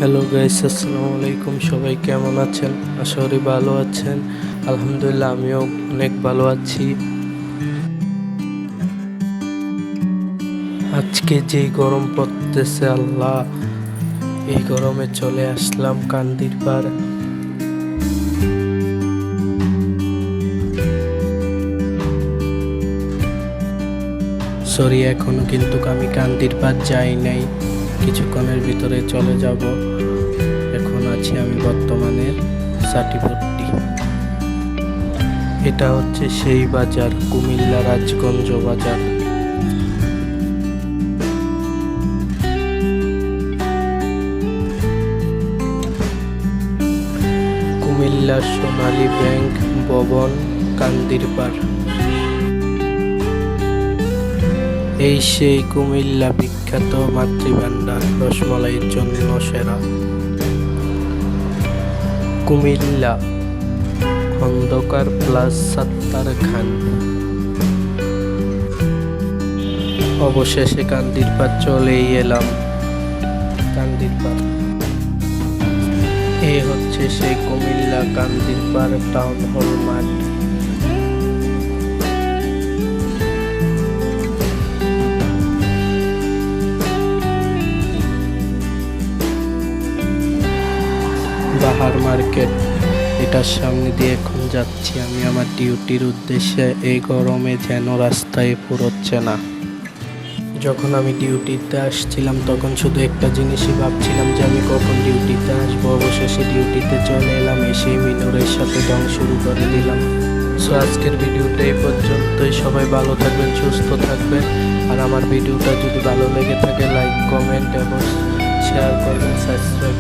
Hello guys, আসসালামু আলাইকুম। সবাই কেমন আছেন? আশা করি ভালো আছেন। আলহামদুলিল্লাহ, আমিও অনেক ভালো আছি। আজকে যে গরম পড়তেছে আল্লাহ, এই গরমে চলে আসলাম কান্দির পাড়। সরি, এখনো কিন্তু আমি কান্দির পাড় যাই নাই, কিছুক্ষণের ভিতরে চলে যাব। এখন আছি আমি বর্তমানে সাটিপট্টি। এটা হচ্ছে সেই বাজার, কুমিল্লা রাজগঞ্জ বাজার। কুমিল্লা সোনালী ব্যাংক ভবন, কান্দির পাড়। এই সেই কুমিল্লা বিখ্যাত মাতৃভান্ডার, রসমালাইয়ের জন্য সেরা। কুমিল্লা খন্দকার প্লাস সাত্তার খান। অবশেষে কান্দির পাড় চলেই এলাম। কান্দির পাড় এই হচ্ছে সেই কুমিল্লা কান্দির পাড় টাউন হল মাঠ। বাহার মার্কেট, এটার সামনে দিয়ে এখন যাচ্ছি আমি আমার ডিউটির উদ্দেশ্যে। এই গরমে যেন রাস্তায় ফুরোচ্ছে না। যখন আমি ডিউটিতে আসছিলাম তখন শুধু একটা জিনিসই ভাবছিলাম যে আমি কখন ডিউটিতে আসবো। অবশেষে ডিউটিতে চলে এলাম, এসেই মিনুরের সাথে দম শুরু করে দিলাম। সো আজকের ভিডিওটা এই পর্যন্তই। সবাই ভালো থাকবেন, সুস্থ থাকবেন। আর আমার ভিডিওটা যদি ভালো লেগে থাকে লাইক, কমেন্ট এবং শেয়ার করবেন, সাবস্ক্রাইব